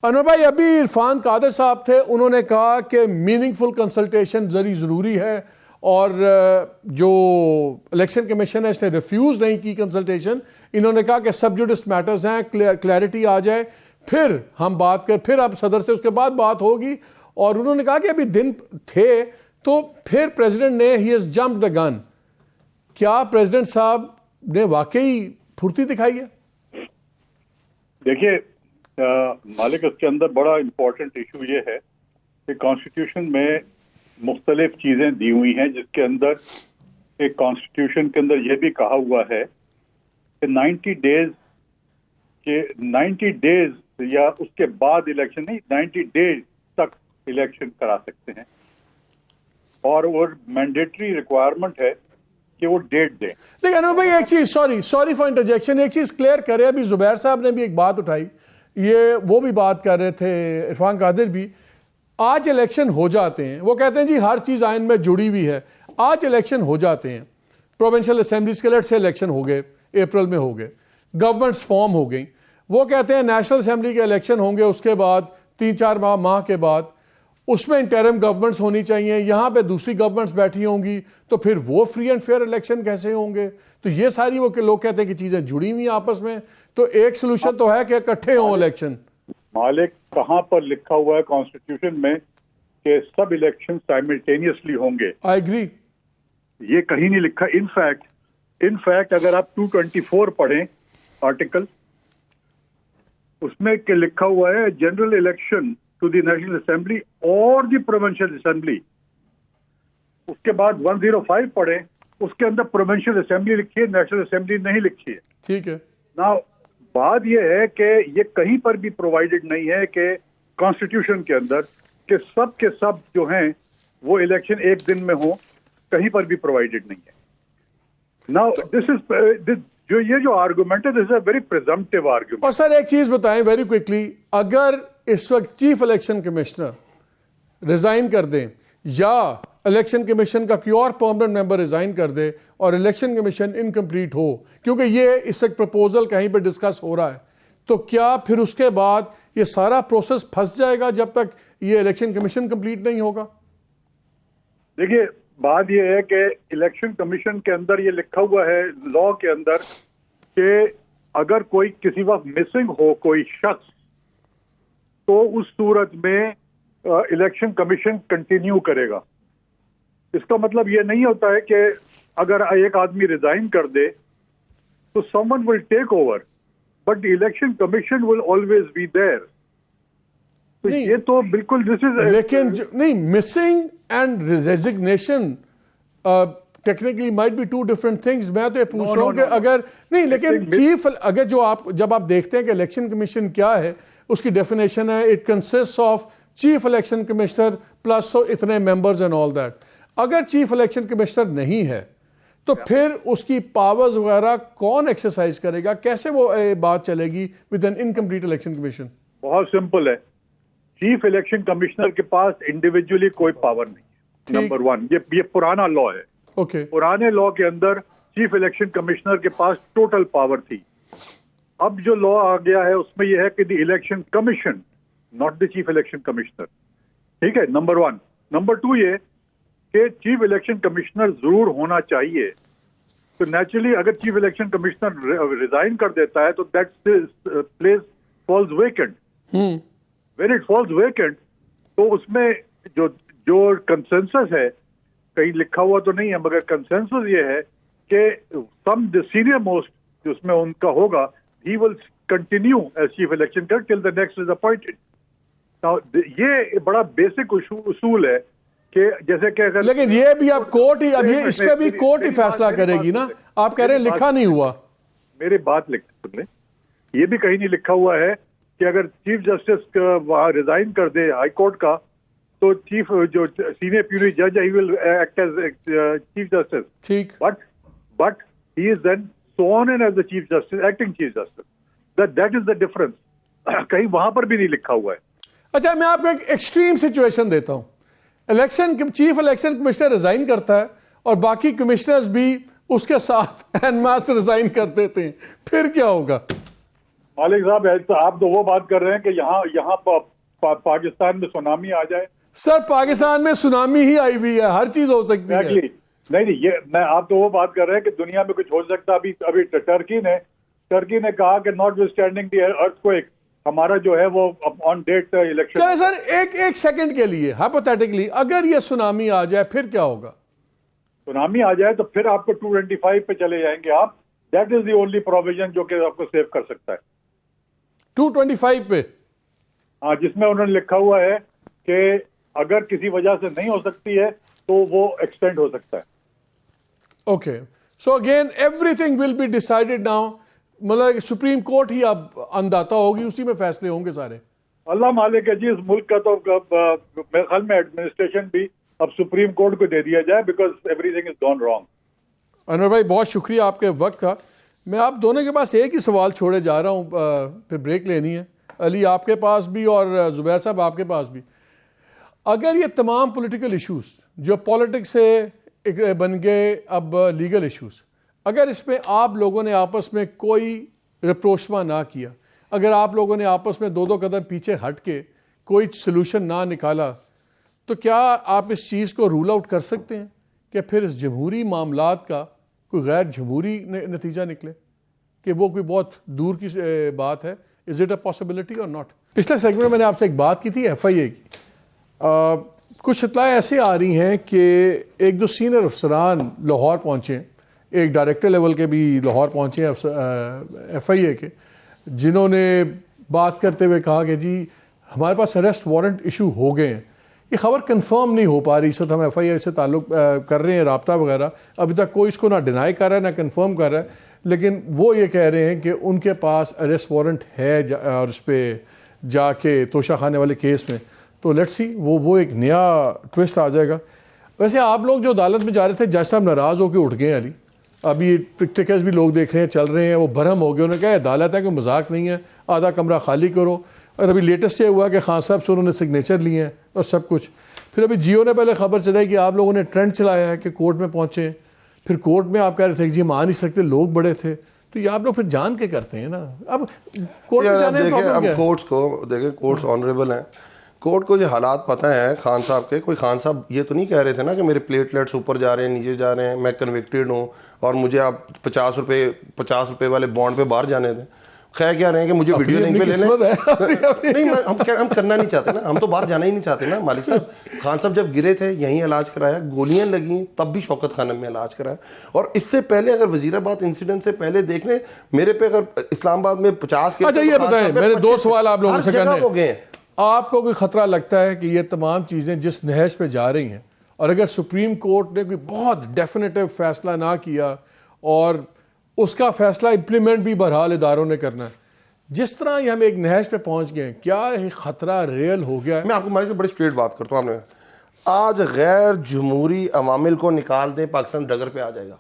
انور بھائی، ابھی عرفان قادر صاحب تھے، انہوں نے کہا کہ میننگ فل کنسلٹیشن ضروری ہے، اور جو الیکشن کمیشن ہے اس نے ریفیوز نہیں کی کنسلٹیشن. انہوں نے کہا کہ سب جوڈس میٹرز ہیں، کلیئرٹی آ جائے پھر ہم بات پھر اب صدر سے اس کے بعد بات ہوگی. اور انہوں نے کہا کہ ابھی دن تھے تو پھر پریزیڈنٹ نے ہی ہیز جمپڈ دا گن. کیا پریزیڈنٹ صاحب نے واقعی پھرتی دکھائی ہے؟ دیکھیے مالک، اس کے اندر بڑا امپورٹنٹ ایشو یہ ہے کہ کانسٹیٹیوشن میں مختلف چیزیں دی ہوئی ہیں، جس کے اندر ایک کانسٹیٹیوشن کے اندر یہ بھی کہا ہوا ہے کہ 90 ڈیز یا اس کے بعد الیکشن نہیں، 90 ڈیز تک الیکشن کرا سکتے ہیں، اور وہ مینڈیٹری ریکوائرمنٹ ہے کہ وہ ڈیٹ دیں. لیکن انور بھائی ایک چیز، سوری فار انٹرجیکشن، ایک چیز کلیئر کرے. ابھی زبیر صاحب نے بھی ایک بات اٹھائی، وہ بھی بات کر رہے تھے، عرفان قادر بھی. آج الیکشن ہو جاتے ہیں، وہ کہتے ہیں جی ہر چیز آئین میں جڑی ہوئی ہے. آج الیکشن ہو جاتے ہیں، پروونشل اسمبلیز کے لیٹ سے الیکشن ہو گئے، اپریل میں ہو گئے، گورنمنٹس فارم ہو گئیں. وہ کہتے ہیں نیشنل اسمبلی کے الیکشن ہوں گے اس کے بعد 3-4 ماہ کے بعد، اس میں انٹرم گورنمنٹس ہونی چاہیے، یہاں پہ دوسری گورنمنٹس بیٹھی ہوں گی، تو پھر وہ فری اینڈ فیئر الیکشن کیسے ہوں گے؟ تو یہ ساری وہ لوگ کہتے ہیں کہ چیزیں جڑی ہوئی ہیں آپس میں. تو ایک سلوشن تو ہے کہ اکٹھے ہوں الیکشن. مالک، کہاں پر لکھا ہوا ہے کانسٹیٹیوشن میں کہ سب الیکشن سائملٹینیسلی ہوں گے؟ I agree. یہ کہیں نہیں لکھا. انفیکٹ اگر آپ 224 پڑھیں آرٹیکل، اس میں کہ لکھا ہوا ہے general election to the national assembly اور دی پروونشل اسمبلی. اس کے بعد 105 پڑھیں، اس کے اندر پروونشل اسمبلی لکھی ہے، نیشنل اسمبلی نہیں لکھی ہے. ٹھیک ہے. نا بات یہ ہے کہ یہ کہیں پر بھی پرووائڈڈ نہیں ہے کہ کانسٹیٹیوشن کے اندر کہ سب کے سب جو ہیں وہ الیکشن ایک دن میں ہوں، کہیں پر بھی پرووائڈڈ نہیں ہے. نا دس از جو آرگومنٹ ہے، دس از اے ویری پریزمپٹیو آرگومنٹ. اور سر ایک چیز بتائیں ویری کوئکلی، اگر اس وقت چیف الیکشن کمشنر ریزائن کر دیں یا الیکشن کمیشن کا کوئی اور پرماننٹ ممبر ریزائن کر دے اور الیکشن کمیشن انکمپلیٹ ہو، کیونکہ یہ اس وقت پرپوزل کہیں پہ ڈسکس ہو رہا ہے، تو کیا پھر اس کے بعد یہ سارا پروسیس پھنس جائے گا جب تک یہ الیکشن کمیشن کمپلیٹ نہیں ہوگا؟ دیکھیے بات یہ ہے کہ الیکشن کمیشن کے اندر یہ لکھا ہوا ہے لا کے اندر کہ اگر کوئی کسی وقت مسنگ ہو کوئی شخص، تو اس صورت میں الیکشن کمیشن کنٹینیو کرے گا. اس کا مطلب یہ نہیں ہوتا ہے کہ اگر ایک آدمی ریزائن کر دے تو someone will take over, but the election commission will always be there. تو یہ تو بالکل دس از، لیکن نہیں، missing and resignation technically might be two different things. میں تو یہ پوچھ رہا ہوں کہ اگر نہیں، لیکن چیف اگر جب آپ دیکھتے ہیں کہ الیکشن کمیشن کیا ہے، اس کی ڈیفینیشن ہے it consist of chief election commissioner plus اتنے ممبرز اینڈ آل دیٹ. اگر چیف الیکشن کمشنر نہیں ہے تو پھر اس کی پاورز وغیرہ کون ایکسرسائز کرے گا؟ کیسے وہ بات چلے گی with an incomplete election commission? بہت سمپل ہے. چیف الیکشن کمشنر کے پاس انڈیویجولی کوئی پاور نہیں ہے. نمبر 1، یہ پرانا لا ہے. اوکے. پرانے لا کے اندر چیف الیکشن کمشنر کے پاس ٹوٹل پاور تھی. اب جو لا آ گیا ہے اس میں یہ ہے کہ the election commission, not the chief election commissioner. ٹھیک ہے، نمبر 1. نمبر 2 یہ کہ چیف الیکشن کمشنر ضرور ہونا چاہیے. تو نیچرلی اگر چیف الیکشن کمشنر ریزائن کر دیتا ہے تو that place falls vacant. When it falls vacant تو اس میں جو کنسنسس ہے، کہیں لکھا ہوا تو نہیں ہے مگر کنسنسس یہ ہے کہ سم دی سینئر موسٹ جو اس میں ان کا ہوگا، he will continue as chief election till the next is appointed. یہ بڑا بیسک اصول ہے کہ جیسے کہ اگر، لیکن یہ بھی آپ کورٹ ہی، اب یہ اس پہ بھی کورٹ ہی فیصلہ کرے گی نا. آپ کہہ رہے ہیں لکھا نہیں ہوا. میری بات سن لیں، یہ بھی کہیں نہیں لکھا ہوا ہے کہ اگر چیف جسٹس ریزائن کر دے ہائی کورٹ کا تو چیف جو سینئر پیونی جج ہے he will act as chief justice. ٹھیک. But he is then sworn in as the chief justice, acting chief justice. That is the difference. کہیں وہاں پر بھی نہیں لکھا ہوا ہے. اچھا، میں آپ کو ایک ایکسٹریم سچویشن دیتا ہوں. چیف الیکشن کمشنر ریزائن کرتا ہے اور باقی کمشنرز بھی اس کے ساتھ این ماس ریزائن کر دیتے ہیں، پھر کیا ہوگا؟ مالک صاحب آپ تو وہ بات کر رہے ہیں کہ یہاں پاکستان میں سونامی آ جائے. سر پاکستان میں سونامی ہی آئی ہوئی ہے, ہر چیز ہو سکتی ہے. نہیں یہ میں آپ تو وہ بات کر رہے ہیں کہ دنیا میں کچھ ہو سکتا. ابھی ٹرکی نے کہا کہ ناٹ وتھسٹینڈنگ دی ارتھکویک ہمارا جو ہے وہ آن ڈیٹ الیکشن. چلے سر ایک سیکنڈ کے لیے ہائپوتھیٹیکلی اگر یہ سونامی آ جائے پھر کیا ہوگا؟ سونامی آ جائے تو پھر آپ کو 225 پہ چلے جائیں گے آپ. That is the only provision جو کہ آپ کو سیو کر سکتا ہے. 225 پہ؟ ہاں, جس میں انہوں نے لکھا ہوا ہے کہ اگر کسی وجہ سے نہیں ہو سکتی ہے تو وہ ایکسٹینڈ ہو سکتا ہے. Okay, so again everything will be decided now. مطلب سپریم کورٹ ہی اب انداتا ہوگی, اسی میں فیصلے ہوں گے سارے. اللہ مالک ہے جی, اس ملک کا تو میرے خیال میں ایڈمنسٹریشن بھی اب سپریم کورٹ کو دے دیا جائے because everything is gone wrong. Anwar بھائی بہت شکریہ آپ کے وقت کا. میں آپ دونوں کے پاس ایک ہی سوال چھوڑے جا رہا ہوں, پھر بریک لینی ہے. علی آپ کے پاس بھی اور زبیر صاحب آپ کے پاس بھی. اگر یہ تمام پولیٹیکل ایشوز جو پالیٹکس سے بن گئے اب لیگل ایشوز, اگر اس میں آپ لوگوں نے آپس میں کوئی رپروشما نہ کیا, اگر آپ لوگوں نے آپس میں دو قدم پیچھے ہٹ کے کوئی سلوشن نہ نکالا, تو کیا آپ اس چیز کو رول آؤٹ کر سکتے ہیں کہ پھر اس جمہوری معاملات کا کوئی غیر جمہوری نتیجہ نکلے, کہ وہ کوئی بہت دور کی بات ہے؟ از اٹ اے پاسبلٹی اور ناٹ؟ پچھلے سیگمنٹ میں نے آپ سے ایک بات کی تھی ایف آئی اے کی. کچھ اطلاع ایسے آ رہی ہیں کہ ایک دو سینئر افسران لاہور پہنچے, ایک ڈائریکٹر لیول کے بھی لاہور پہنچے ایف آئی اے کے, جنہوں نے بات کرتے ہوئے کہا کہ جی ہمارے پاس اریسٹ وارنٹ ایشو ہو گئے ہیں. یہ خبر کنفرم نہیں ہو پا رہی, اس وقت ہم ایف آئی اے سے تعلق کر رہے ہیں, رابطہ وغیرہ, ابھی تک کوئی اس کو نہ ڈینائی کر رہا ہے نہ کنفرم کر رہا ہے, لیکن وہ یہ کہہ رہے ہیں کہ ان کے پاس اریسٹ وارنٹ ہے اور اس پہ جا کے توشہ خانے والے کیس میں. تو لیٹس سی وہ ایک نیا ٹوسٹ آ جائے گا. ویسے آپ لوگ جو عدالت میں جا رہے تھے, جج صاحب ناراض ہو کے اٹھ گئے ہیں علی. ابھی ٹکٹس بھی لوگ دیکھ رہے ہیں, چل رہے ہیں, وہ برہم ہو گئے. انہوں نے کہا عدالت ہے کہ مذاق نہیں ہے, آدھا کمرہ خالی کرو. اور ابھی لیٹسٹ یہ ہوا کہ خان صاحب سے انہوں نے سگنیچر لیے ہیں اور سب کچھ. پھر ابھی جیو نے پہلے خبر چلائی کہ آپ لوگوں نے ٹرینڈ چلایا ہے کہ کورٹ میں پہنچے, پھر کورٹ میں آپ کہہ رہے تھے کہ جی ہم آ نہیں سکتے, لوگ بڑے تھے. تو یہ آپ لوگ پھر جان کے کرتے ہیں نا. اب کورٹ میں جانے میں پرابلم کیا ہے؟ کورٹس کو دیکھیں, کورٹس آنریبل ہیں, کورٹ کو یہ حالات پتہ ہیں خان صاحب کے. کوئی خان صاحب یہ تو نہیں کہہ رہے تھے نا کہ میرے پلیٹلیٹس اوپر جا رہے ہیں نیچے جا رہے ہیں, میں کنوکٹڈ ہوں اور مجھے آپ 50 روپے والے بانڈ پہ باہر جانے دیں. خیر کیا رہے ہیں کہ مجھے ویڈیو لنک پہ لینے نہیں, ہم کرنا نہیں چاہتے نا, ہم تو باہر جانا ہی نہیں چاہتے نا. مالک صاحب, خان صاحب جب گرے تھے یہیں علاج کرایا, گولیاں لگیں تب بھی شوکت خانم میں علاج کرایا. اور اس سے پہلے اگر وزیر آباد انسیڈنٹ سے پہلے دیکھ لیں, میرے پہ اگر اسلام آباد میں 50 کے. اچھا یہ بتائیں, میرے دو سوال آپ لوگوں سے کرنے ہو گئے ہیں. آپ کو کوئی خطرہ لگتا ہے کہ یہ تمام چیزیں جس نہج پہ جا رہی ہیں, اور اگر سپریم کورٹ نے کوئی بہت ڈیفینیٹو فیصلہ نہ کیا اور اس کا فیصلہ امپلیمنٹ بھی بہرحال اداروں نے کرنا ہے, جس طرح یہ ہم ایک نہج پہ پہنچ گئے, کیا خطرہ ریئل ہو گیا ہے؟ میں آپ کو ہمارے سے بڑی اسٹریٹ بات کرتا ہوں. آج غیر جمہوری عوامل کو نکال دیں, پاکستان ڈگر پہ آ جائے گا.